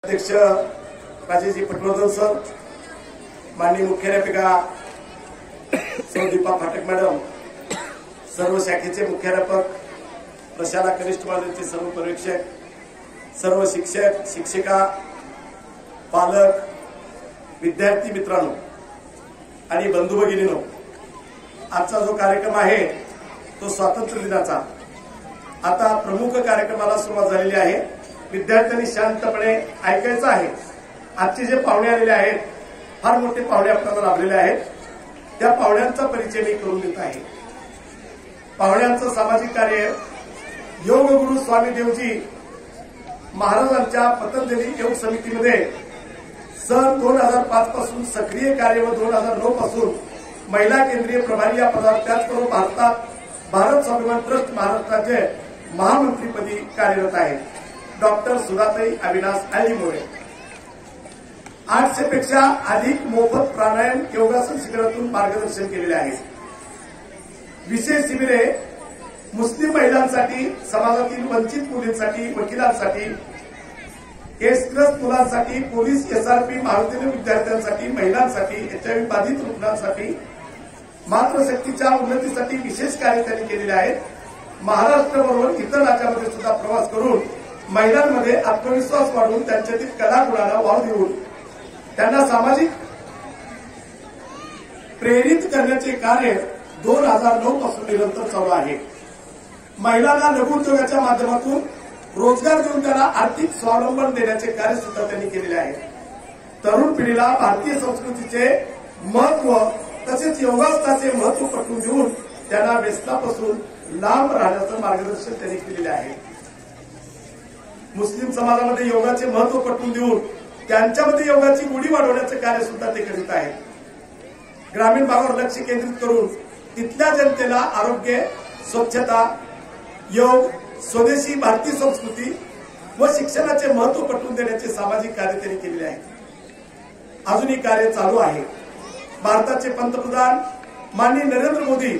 अध्यक्ष राजेजी पटवर्धन सर, माननीय मुख्याध्यापिका सौ दीपा फाटक मॅडम, सर्व शाखेचे मुख्याध्यापक, प्रशाला कनिष्ठ महाविद्यालयाचे सर्व परीक्षक, सर्व शिक्षक शिक्षिका, पालक, विद्यार्थी मित्रांनो आणि बंधू भगिनींनो, आजचा जो कार्यक्रम आहे तो स्वातंत्र्य दिनाचा आता प्रमुख कार्यक्रमाला सुरुवात झालेली आहे। विद्यार्थ्यांनी शांतपणे ऐकायचं आहे। आजचे जे पाहुणे आलेले आहेत, फार मोठे पाहुणे आपल्याला लाभलेले आहेत, त्या पाहुण्यांचा परिचय मी करून देत आहे। पाहुण्यांचं सामाजिक कार्य योग गुरु स्वामी देवजी महाराजांच्या पतंजली योग समितीमध्ये सन 2005 पासून सक्रिय कार्य व 2009 पासून महिला केंद्रीय प्रभारी या पदावर, त्याचबरोबर भारत स्वाभिमान ट्रस्ट महाराष्ट्राचे महामंत्रीपदी कार्यरत आहेत। डॉक्टर सुधाताई अविनाश आलीमोरे 800 पेक्षा अधिक मोफत प्राणायाम योगासन शिबिरातून मार्गदर्शन केलेले आहे। विशेष शिबिरे मुस्लिम महिलांसाठी, समाजातील वंचित मुलींसाठी, वकिलांसाठी, केसग्रस्त मुलांसाठी, पोलीस, SRP, महाविद्यालयीन विद्यार्थ्यांसाठी, महिलांसाठी, HIV बाधित रुग्णांसाठी, मातृशक्तीच्या उन्नतीसाठी विशेष कार्य त्यांनी केलेले आहेत। महाराष्ट्राबरोबर इतर राज्यांमध्ये सुद्धा प्रवास करून महिलांमध्ये आत्मविश्वास वाढवून त्यांच्यातील कला गुणांना वाव देऊन त्यांना सामाजिक प्रेरित करण्याचे कार्य 2009 पासून निरंतर चालू आहे। महिलांना लघुउद्योगाच्या माध्यमातून रोजगार देऊन त्यांना आर्थिक स्वावलंबन देण्याचे कार्य सुद्धा त्यांनी केलेले आहे। तरुण पिढीला भारतीय संस्कृतीचे महत्व तसेच योगासनाचे महत्व पटवून देऊन त्यांना व्यसनापासून लांब राहण्याचं मार्गदर्शन त्यांनी केलेले आहे। मुस्लिम समाजामध्ये योगाचे महत्व पटवून देऊन त्यांच्यामध्ये योगाची गोडी वाढवण्याचं कार्य सुद्धा ते करीत आहेत। ग्रामीण भागावर लक्ष केंद्रित करून तिथल्या जनतेला आरोग्य, स्वच्छता, योग, स्वदेशी भारतीय संस्कृती व शिक्षणाचे महत्व पटवून देण्याचे सामाजिक कार्य त्यांनी केलेले आहे। अजूनही कार्य चालू आहे। भारताचे पंतप्रधान माननीय नरेंद्र मोदी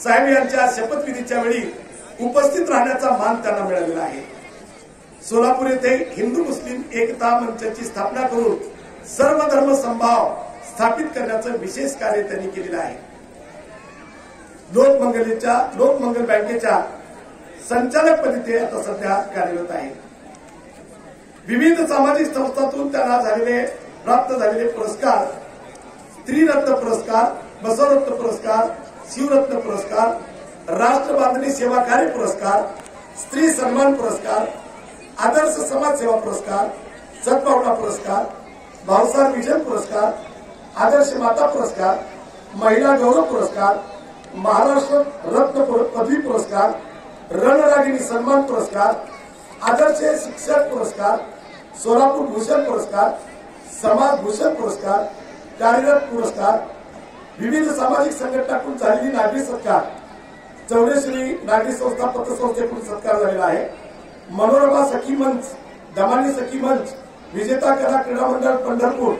साहेब यांच्या शपथविधीच्या वेळी उपस्थित राहण्याचा मान त्यांना मिळालेला आहे। सोलापूर येथे हिंदू मुस्लिम एकता मंचाची स्थापना करून सर्व धर्म समभाव स्थापित करण्याचं विशेष कार्य त्यांनी केलेलं आहे। लोकमंगल बँकेच्या संचालकपदी ते आता सध्या कार्यरत आहे। विविध सामाजिक संस्थांतून त्यांना प्राप्त झालेले पुरस्कार, स्त्रीरत्न पुरस्कार, बसवरत्न पुरस्कार, शिवरत्न पुरस्कार, राष्ट्र बांधणी सेवा कार्य पुरस्कार, स्त्री सन्मान पुरस्कार, आदर्श समाज सेवा पुरस्कार, सद्भावना पुरस्कार, भावसार विजन पुरस्कार, आदर्श माता पुरस्कार, महिला गौरव पुरस्कार, महाराष्ट्र रत्न पदवी पुरस्कार, रणरागिणी सन्मान पुरस्कार, आदर्श शिक्षक पुरस्कार, सोलापूर भूषण पुरस्कार, समाज भूषण पुरस्कार, कार्यरत पुरस्कार, विविध सामाजिक संघटनांकडून झालेली नागरी सत्कार, चौरेश्वरी नागरी संस्था पतसंस्थेकडून सत्कार झालेला आहे। मनोरमा सखी मंच, दमानी सखी मंच, विजेता कला क्रीडा मंडळ पंढरपूर